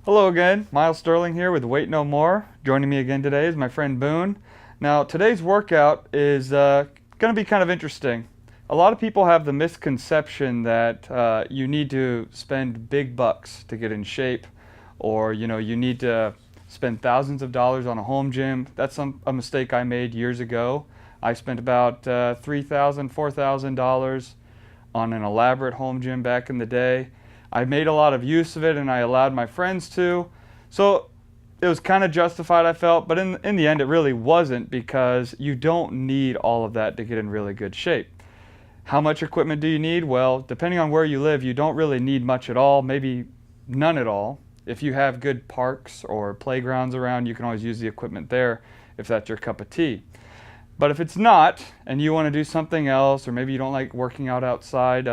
Hello again, Myles Sterling here with Weight No More. Joining me again today is my friend Boone. Now today's workout is going to be kind of interesting. A lot of people have the misconception that you need to spend big bucks to get in shape, or you need to spend thousands of dollars on a home gym. That's a mistake I made years ago. I spent about $3,000, $4,000 on an elaborate home gym back in the day. I made a lot of use of it and I allowed my friends to. So it was kind of justified, I felt, but in the end it really wasn't, because you don't need all of that to get in really good shape. How much equipment do you need? Well, depending on where you live, you don't really need much at all, maybe none at all. If you have good parks or playgrounds around, you can always use the equipment there if that's your cup of tea. But if it's not, and you want to do something else, or maybe you don't like working out outside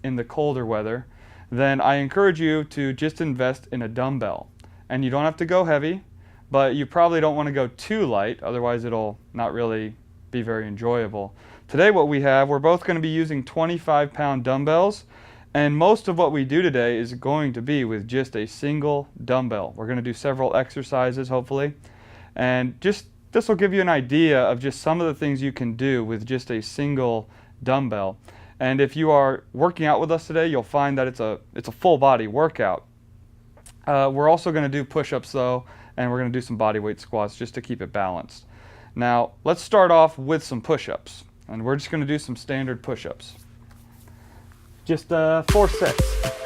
in the colder weather, then I encourage you to just invest in a dumbbell. And you don't have to go heavy, but you probably don't want to go too light, otherwise it'll not really be very enjoyable. Today we're both going to be using 25-pound dumbbells, and most of what we do today is going to be with just a single dumbbell. We're going to do several exercises, hopefully, and this will give you an idea of just some of the things you can do with just a single dumbbell. And if you are working out with us today, you'll find that it's a full body workout. We're also going to do push-ups though, and we're going to do some body weight squats just to keep it balanced. Now let's start off with some push-ups, and we're just going to do some standard push-ups. Just 4 sets.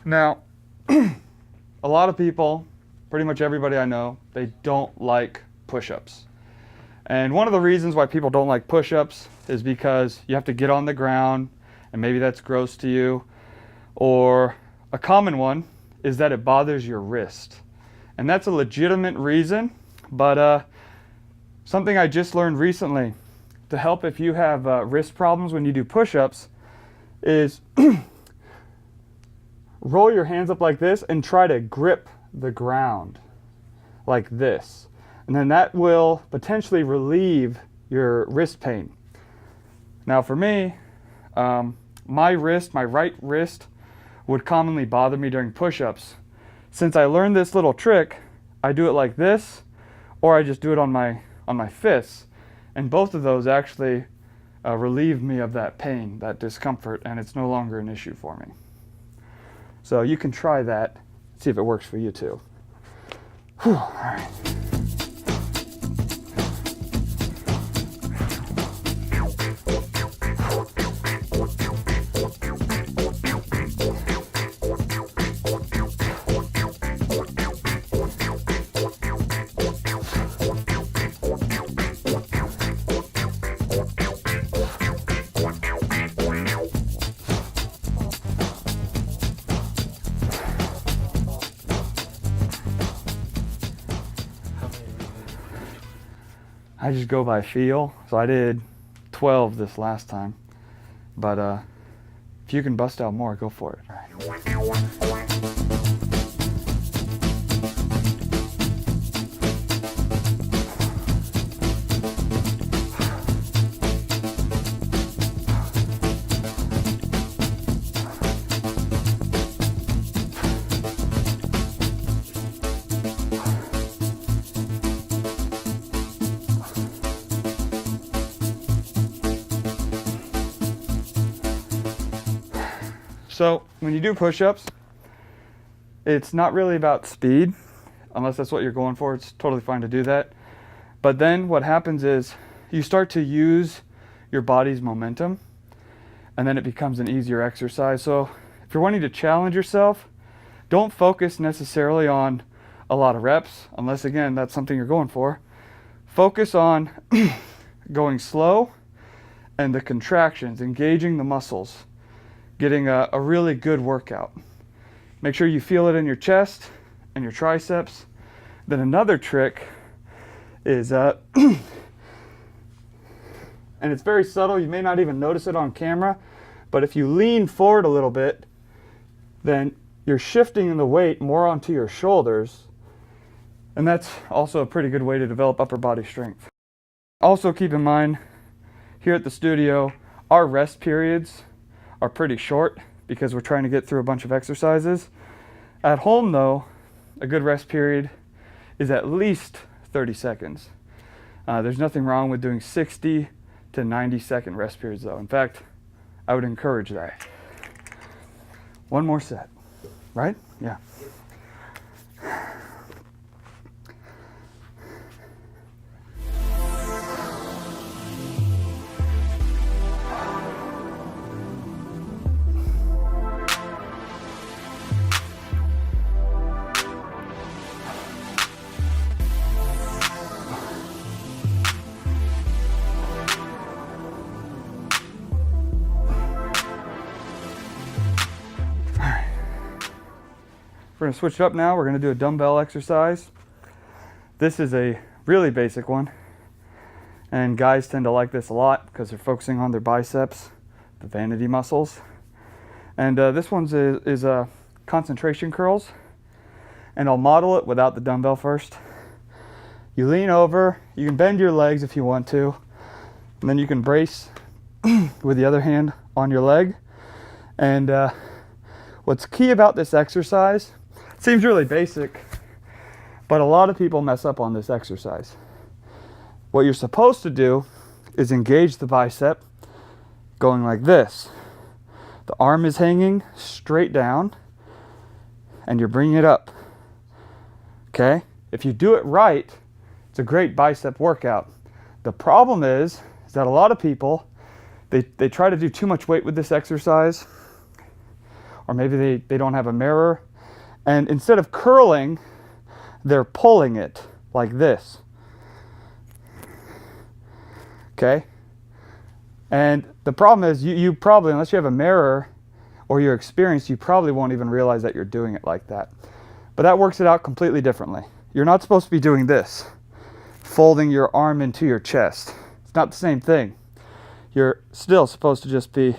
Now, a lot of people, pretty much everybody I know, they don't like push-ups. And one of the reasons why people don't like push-ups is because you have to get on the ground, and maybe that's gross to you. Or a common one is that it bothers your wrist. And that's a legitimate reason, but something I just learned recently to help if you have wrist problems when you do push-ups is roll your hands up like this and try to grip the ground like this. And then that will potentially relieve your wrist pain. Now for me, my right wrist would commonly bother me during push-ups. Since I learned this little trick, I do it like this, or I just do it on my fists. And both of those actually relieve me of that pain, that discomfort, and it's no longer an issue for me. So you can try that, see if it works for you too. Whew, all right. I just go by feel, so I did 12 this last time, but if you can bust out more, go for it. All right. So when you do push-ups, it's not really about speed, unless that's what you're going for. It's totally fine to do that. But then what happens is you start to use your body's momentum, and then it becomes an easier exercise. So if you're wanting to challenge yourself, don't focus necessarily on a lot of reps, unless again that's something you're going for. Focus on going slow and the contractions, engaging the muscles, getting a really good workout. Make sure you feel it in your chest and your triceps. Then another trick is and it's very subtle. You may not even notice it on camera, but if you lean forward a little bit, then you're shifting the weight more onto your shoulders, and that's also a pretty good way to develop upper body strength. Also keep in mind, here at the studio, our rest periods are pretty short because we're trying to get through a bunch of exercises. At home though, a good rest period is at least 30 seconds. There's nothing wrong with doing 60 to 90-second rest periods though. In fact, I would encourage that. One more set, right? Yeah. We're going to switch it up now. We're going to do a dumbbell exercise. This is a really basic one, and guys tend to like this a lot because they're focusing on their biceps, the vanity muscles. And this one's is concentration curls, and I'll model it without the dumbbell first. You lean over, you can bend your legs if you want to, and then you can brace with the other hand on your leg. And what's key about this exercise, seems really basic, but a lot of people mess up on this exercise. What you're supposed to do is engage the bicep going like this. The arm is hanging straight down and you're bringing it up. Okay? If you do it right, it's a great bicep workout. The problem is that a lot of people, they try to do too much weight with this exercise, or maybe they don't have a mirror. And instead of curling, they're pulling it like this. Okay? And the problem is you probably, unless you have a mirror or you're experienced, you probably won't even realize that you're doing it like that. But that works it out completely differently. You're not supposed to be doing this, folding your arm into your chest. It's not the same thing. You're still supposed to just be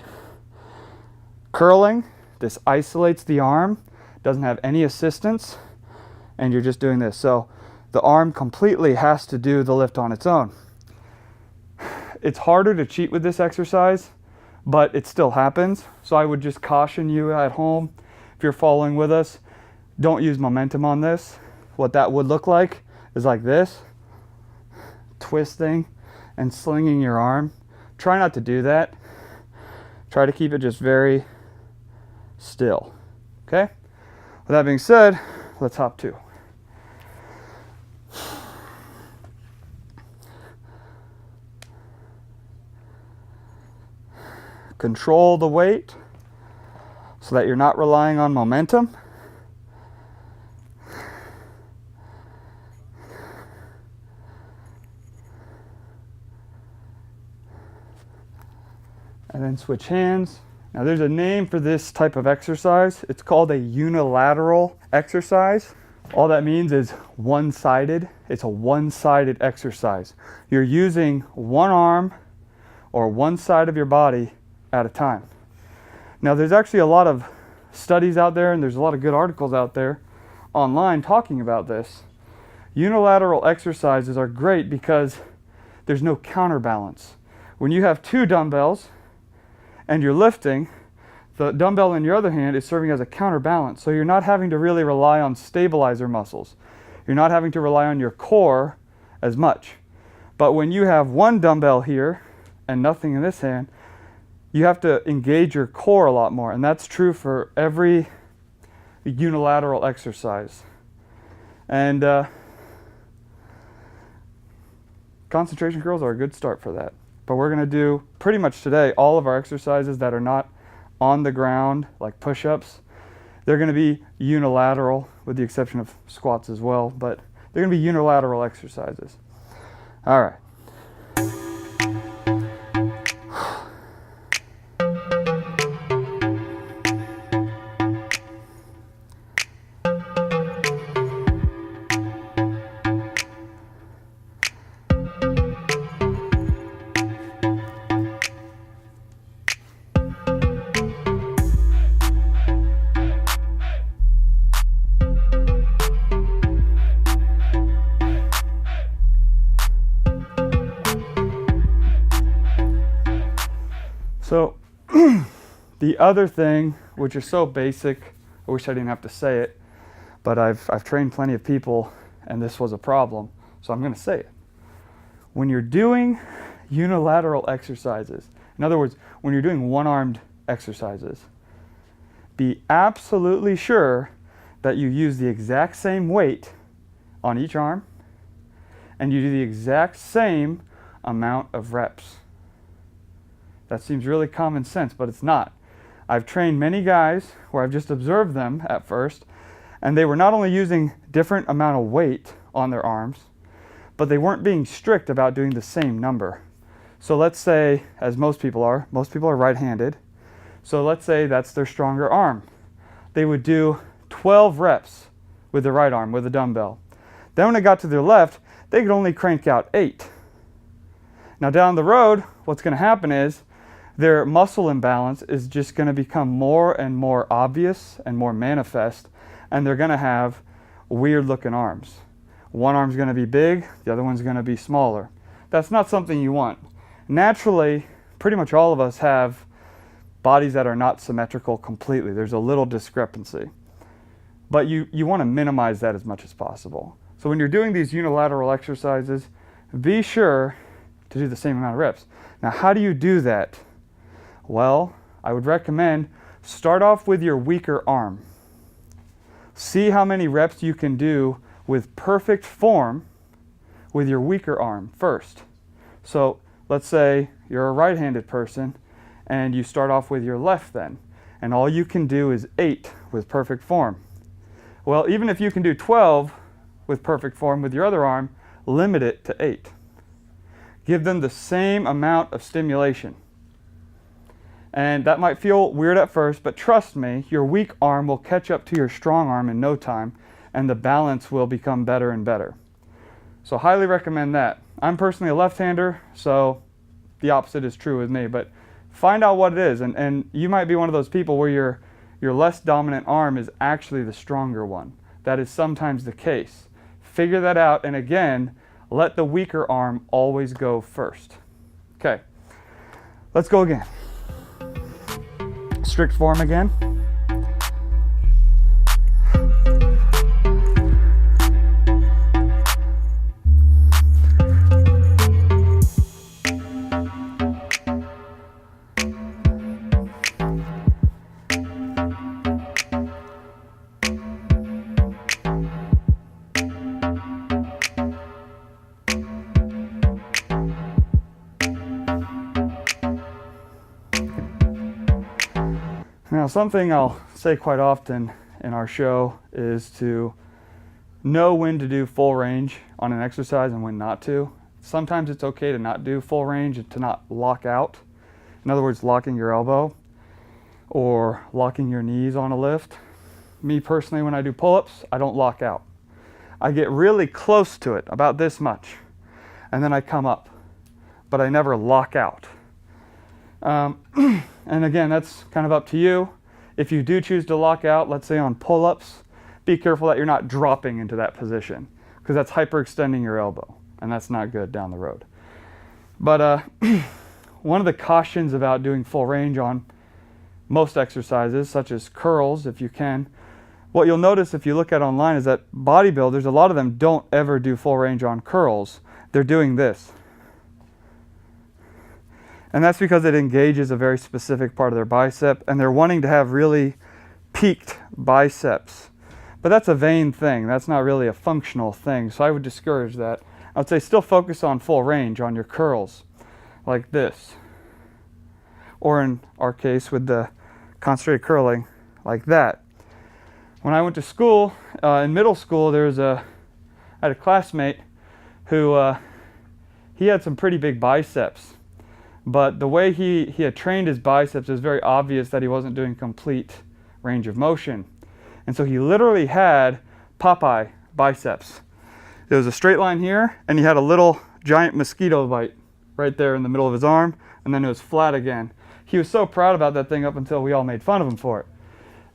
curling. This isolates the arm, doesn't have any assistance, and you're just doing this. So the arm completely has to do the lift on its own. It's harder to cheat with this exercise, but it still happens. So I would just caution you at home, if you're following with us, don't use momentum on this. What that would look like is like this, twisting and slinging your arm. Try not to do that. Try to keep it just very still. Okay? With that being said, let's hop to. Control the weight so that you're not relying on momentum. And then switch hands. Now there's a name for this type of exercise. It's called a unilateral exercise. All that means is one-sided. It's a one-sided exercise. You're using one arm or one side of your body at a time. Now there's actually a lot of studies out there, and there's a lot of good articles out there online talking about this. Unilateral exercises are great because there's no counterbalance. When you have two dumbbells and you're lifting, the dumbbell in your other hand is serving as a counterbalance. So you're not having to really rely on stabilizer muscles. You're not having to rely on your core as much. But when you have one dumbbell here and nothing in this hand, you have to engage your core a lot more. And that's true for every unilateral exercise. And concentration curls are a good start for that. But we're going to do pretty much today all of our exercises that are not on the ground, like push-ups. They're going to be unilateral, with the exception of squats as well, but they're going to be unilateral exercises. All right. So the other thing, which is so basic, I wish I didn't have to say it, but I've trained plenty of people and this was a problem, so I'm going to say it. When you're doing unilateral exercises, in other words, when you're doing one-armed exercises, be absolutely sure that you use the exact same weight on each arm and you do the exact same amount of reps. That seems really common sense, but it's not. I've trained many guys where I've just observed them at first, and they were not only using different amount of weight on their arms, but they weren't being strict about doing the same number. So let's say, as most people are right-handed, so let's say that's their stronger arm. They would do 12 reps with the right arm with a dumbbell. Then when it got to their left, they could only crank out 8. Now down the road, what's going to happen is their muscle imbalance is just going to become more and more obvious and more manifest, and they're going to have weird looking arms. One arm's going to be big, the other one's going to be smaller. That's not something you want. Naturally, pretty much all of us have bodies that are not symmetrical completely. There's a little discrepancy. But you want to minimize that as much as possible. So when you're doing these unilateral exercises, be sure to do the same amount of reps. Now, how do you do that? Well, I would recommend start off with your weaker arm. See how many reps you can do with perfect form with your weaker arm first. So let's say you're a right-handed person and you start off with your left then, and all you can do is 8 with perfect form. Well, even if you can do 12 with perfect form with your other arm, limit it to 8. Give them the same amount of stimulation. And that might feel weird at first, but trust me, your weak arm will catch up to your strong arm in no time, and the balance will become better and better. So highly recommend that. I'm personally a left-hander, so the opposite is true with me, but find out what it is, and you might be one of those people where your less dominant arm is actually the stronger one. That is sometimes the case. Figure that out, and again, let the weaker arm always go first. Okay, let's go again. Strict form again. Now, something I'll say quite often in our show is to know when to do full range on an exercise and when not to. Sometimes it's okay to not do full range and to not lock out. In other words, locking your elbow or locking your knees on a lift. Me personally, when I do pull-ups, I don't lock out. I get really close to it, about this much, and then I come up, but I never lock out. And again, that's kind of up to you. If you do choose to lock out, let's say on pull-ups, be careful that you're not dropping into that position, because that's hyperextending your elbow, and that's not good down the road. But one of the cautions about doing full range on most exercises, such as curls, if you can, what you'll notice if you look at online is that bodybuilders, a lot of them don't ever do full range on curls. They're doing this. And that's because it engages a very specific part of their bicep, and they're wanting to have really peaked biceps. But that's a vain thing. That's not really a functional thing, so I would discourage that. I would say still focus on full range on your curls, like this. Or in our case with the concentrated curling, like that. When I went to school, in middle school, I had a classmate who, he had some pretty big biceps. But the way he had trained his biceps, it was very obvious that he wasn't doing complete range of motion. And so he literally had Popeye biceps. There was a straight line here, and he had a little giant mosquito bite right there in the middle of his arm, and then it was flat again. He was so proud about that thing up until we all made fun of him for it.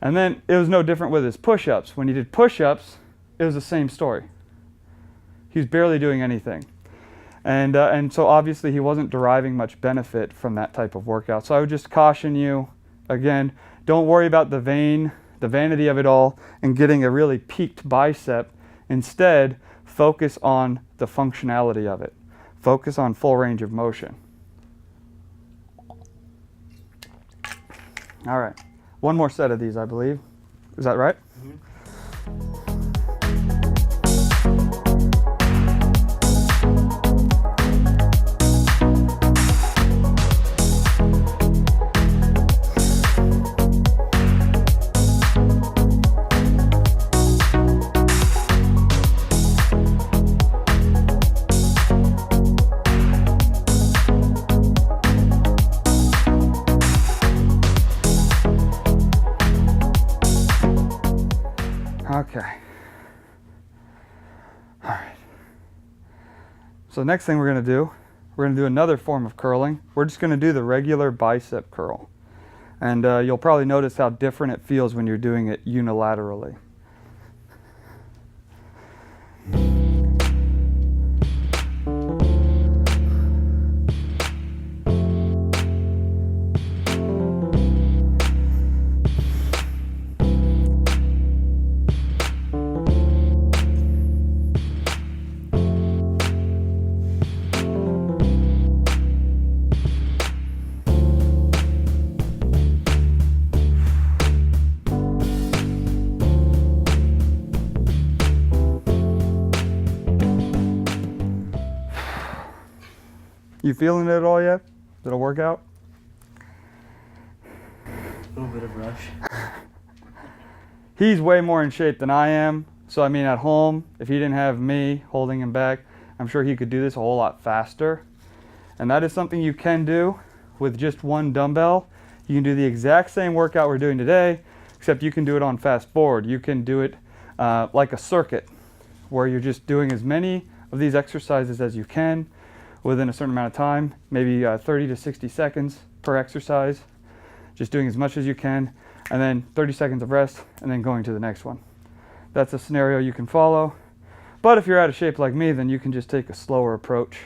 And then it was no different with his push-ups. When he did push-ups, it was the same story. He was barely doing anything. And so obviously he wasn't deriving much benefit from that type of workout. So I would just caution you, again, don't worry about the vanity of it all and getting a really peaked bicep. Instead, focus on the functionality of it. Focus on full range of motion. All right, one more set of these, I believe. Is that right? Mm-hmm. Okay. All right. So next thing we're going to do another form of curling. We're just going to do the regular bicep curl. And you'll probably notice how different it feels when you're doing it unilaterally. You feeling it at all yet? Did it work out? A little bit of rush. He's way more in shape than I am. So I mean, at home, if he didn't have me holding him back, I'm sure he could do this a whole lot faster. And that is something you can do with just one dumbbell. You can do the exact same workout we're doing today, except you can do it on fast forward. You can do it like a circuit, where you're just doing as many of these exercises as you can within a certain amount of time, maybe 30 to 60 seconds per exercise, just doing as much as you can, and then 30 seconds of rest, and then going to the next one. That's a scenario you can follow. But if you're out of shape like me, then you can just take a slower approach.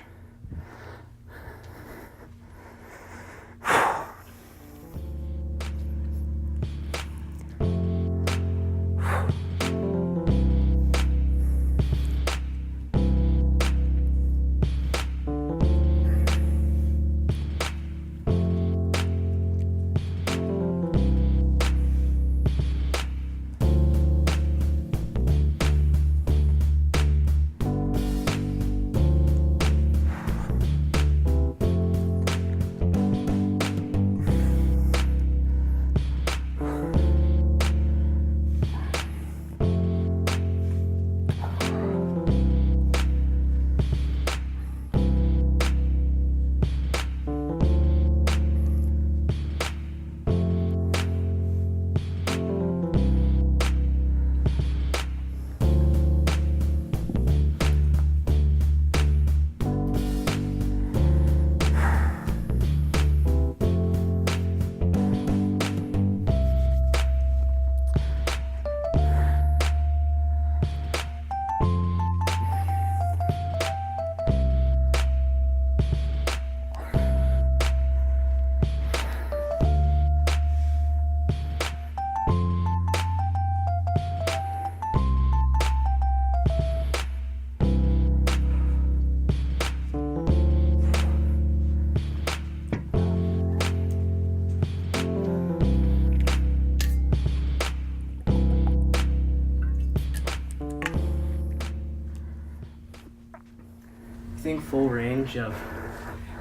I think full range of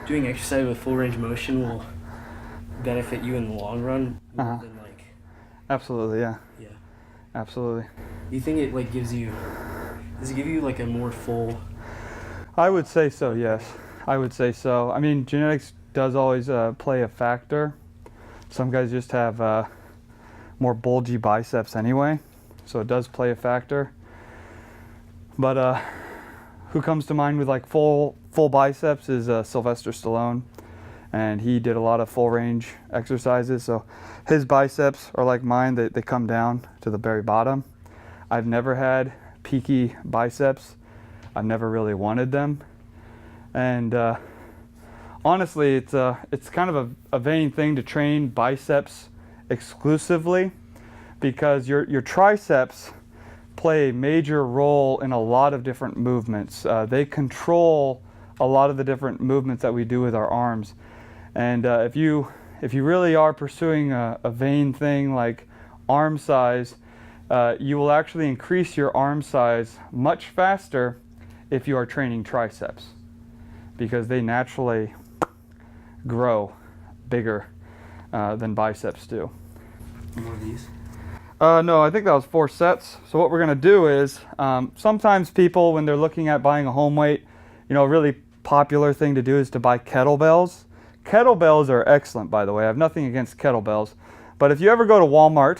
doing exercise with full range motion will benefit you in the long run more than like. Absolutely, yeah. Yeah. Absolutely. Do you think it like does it give you like a more full? I would say so, yes. I would say so. I mean, genetics does always play a factor. Some guys just have more bulgy biceps anyway, so it does play a factor. But who comes to mind with like full biceps is Sylvester Stallone, and he did a lot of full range exercises. So his biceps are like mine; they come down to the very bottom. I've never had peaky biceps. I've never really wanted them. And honestly, it's kind of a vain thing to train biceps exclusively, because your triceps play a major role in a lot of different movements. They control a lot of the different movements that we do with our arms. And if you really are pursuing a vain thing like arm size, you will actually increase your arm size much faster if you are training triceps, because they naturally grow bigger than biceps do. More of these? No, I think that was 4 sets. So what we're going to do is, sometimes people, when they're looking at buying a home weight, a really popular thing to do is to buy kettlebells. Kettlebells are excellent, by the way. I have nothing against kettlebells. But if you ever go to Walmart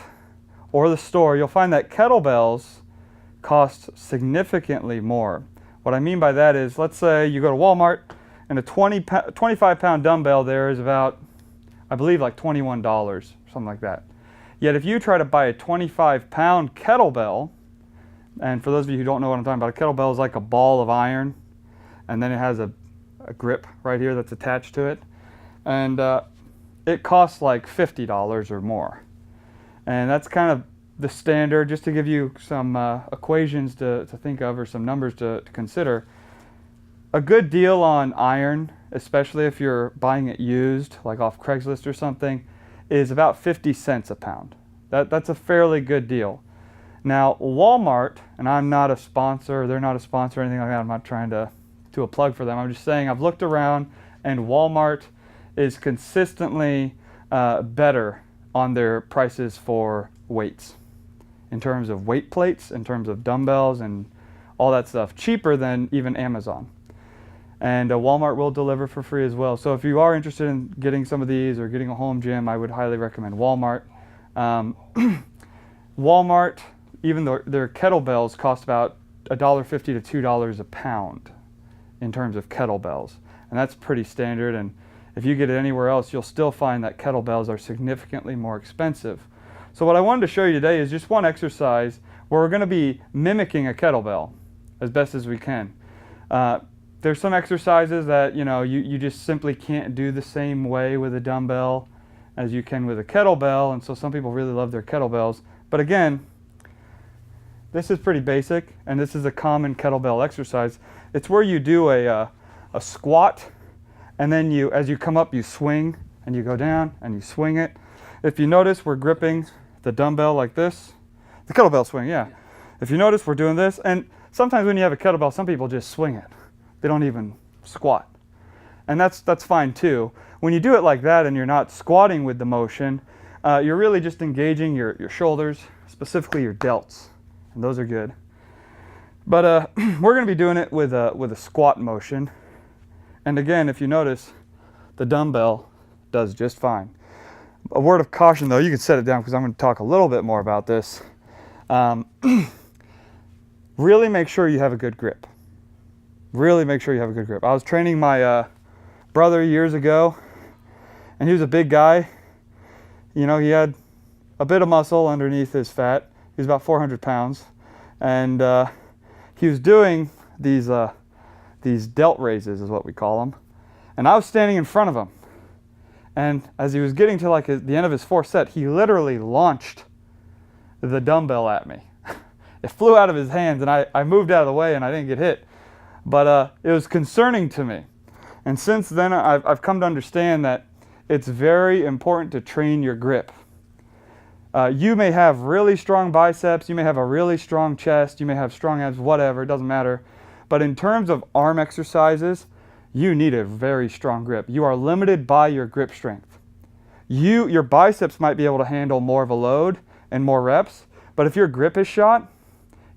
or the store, you'll find that kettlebells cost significantly more. What I mean by that is, let's say you go to Walmart and a 25-pound dumbbell there is about, I believe, like $21, something like that. Yet if you try to buy a 25-pound kettlebell, and for those of you who don't know what I'm talking about, a kettlebell is like a ball of iron, and then it has a grip right here that's attached to it, and it costs like $50 or more. And that's kind of the standard, just to give you some equations to think of, or some numbers to consider. A good deal on iron, especially if you're buying it used, like off Craigslist or something, is about 50 cents a pound. That's a fairly good deal. Now, Walmart, and I'm not a sponsor, they're not a sponsor or anything like that, I'm not trying to do a plug for them, I'm just saying I've looked around and Walmart is consistently better on their prices for weights, in terms of weight plates, in terms of dumbbells and all that stuff, cheaper than even Amazon. And Walmart will deliver for free as well. So if you are interested in getting some of these or getting a home gym, I would highly recommend Walmart. Walmart, even though their kettlebells cost about $1.50 to $2 a pound in terms of kettlebells. And that's pretty standard. And if you get it anywhere else, you'll still find that kettlebells are significantly more expensive. So what I wanted to show you today is just one exercise where we're going to be mimicking a kettlebell as best as we can. There's some exercises that you just simply can't do the same way with a dumbbell as you can with a kettlebell, and so some people really love their kettlebells. But again, this is pretty basic, and this is a common kettlebell exercise. It's where you do a squat, and then as you come up, you swing, and you go down, and you swing it. If you notice, we're gripping the dumbbell like this. The kettlebell swing, yeah. If you notice, we're doing this, and sometimes when you have a kettlebell, some people just swing it. They don't even squat. And that's fine too. When you do it like that and you're not squatting with the motion, you're really just engaging your shoulders, specifically your delts. And those are good. But we're going to be doing it with a squat motion. And again, if you notice, the dumbbell does just fine. A word of caution though, you can set it down because I'm going to talk a little bit more about this. Really make sure you have a good grip. Really make sure you have a good grip. I was training my brother years ago, and he was a big guy. He had a bit of muscle underneath his fat. He was about 400 pounds. And he was doing these delt raises, is what we call them. And I was standing in front of him. And as he was getting to the end of his 4th set, he literally launched the dumbbell at me. It flew out of his hands, and I moved out of the way, and I didn't get hit. But it was concerning to me. And since then, I've come to understand that it's very important to train your grip. You may have really strong biceps, you may have a really strong chest, you may have strong abs, whatever, it doesn't matter. But in terms of arm exercises, you need a very strong grip. You are limited by your grip strength. Your biceps might be able to handle more of a load and more reps, but if your grip is shot,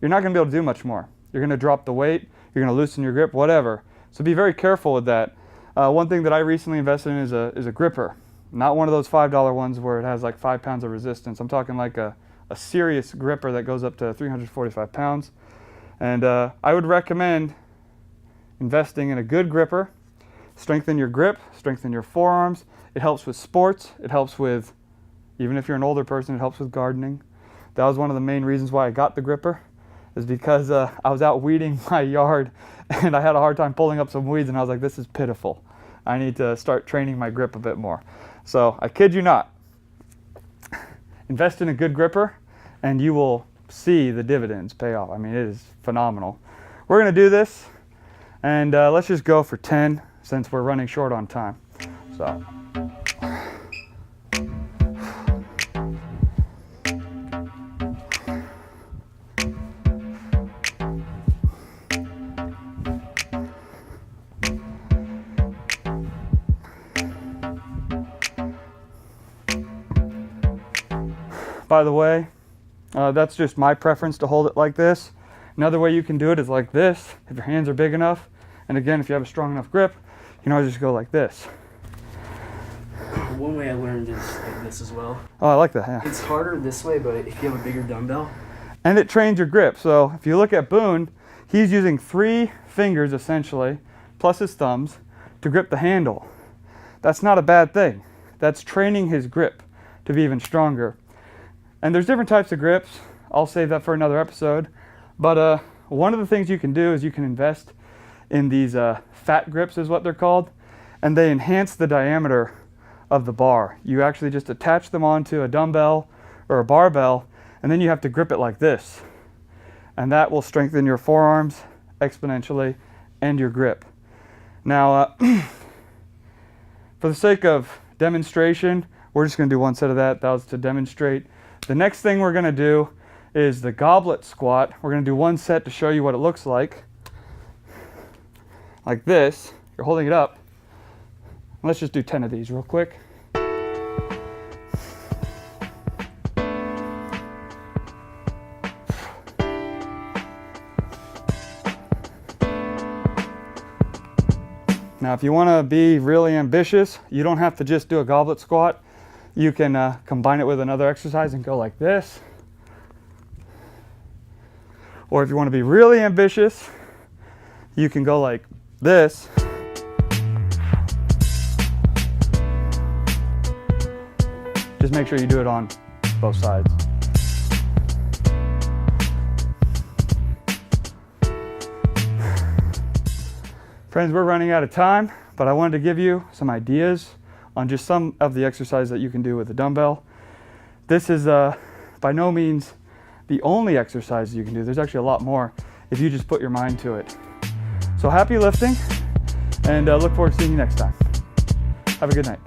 you're not going to be able to do much more. You're going to drop the weight, you're going to loosen your grip, whatever. So be very careful with that. One thing that I recently invested in is a gripper. Not one of those $5 ones where it has like 5 pounds of resistance. I'm talking like a serious gripper that goes up to 345 pounds. And I would recommend investing in a good gripper. Strengthen your grip, strengthen your forearms. It helps with sports. It helps with, even if you're an older person, it helps with gardening. That was one of the main reasons why I got the gripper. is because I was out weeding my yard and I had a hard time pulling up some weeds, and I was like, this is pitiful. I need to start training my grip a bit more. So I kid you not, invest in a good gripper and you will see the dividends pay off. I mean, it is phenomenal. We're gonna do this, and let's just go for 10 since we're running short on time. So. By the way, that's just my preference to hold it like this. Another way you can do it is like this, if your hands are big enough. And again, if you have a strong enough grip, you can always just go like this. One way I learned is like this as well. Oh, I like that, yeah. It's harder this way, but if you have a bigger dumbbell. And it trains your grip. So if you look at Boone, he's using 3 fingers essentially, plus his thumbs, to grip the handle. That's not a bad thing. That's training his grip to be even stronger. And there's different types of grips. I'll save that for another episode. But one of the things you can do is you can invest in these fat grips is what they're called. And they enhance the diameter of the bar. You actually just attach them onto a dumbbell or a barbell, and then you have to grip it like this. And that will strengthen your forearms exponentially and your grip. Now, for the sake of demonstration, we're just gonna do one set of that. That was to demonstrate. The next thing we're gonna do is the goblet squat. We're gonna do one set to show you what it looks like. Like this, you're holding it up. Let's just do 10 of these real quick. Now, if you wanna be really ambitious, you don't have to just do a goblet squat. You can combine it with another exercise and go like this. Or if you want to be really ambitious, you can go like this. Just make sure you do it on both sides. Friends, we're running out of time, but I wanted to give you some ideas on just some of the exercises that you can do with a dumbbell. This is by no means the only exercise you can do. There's actually a lot more if you just put your mind to it. So happy lifting, and look forward to seeing you next time. Have a good night.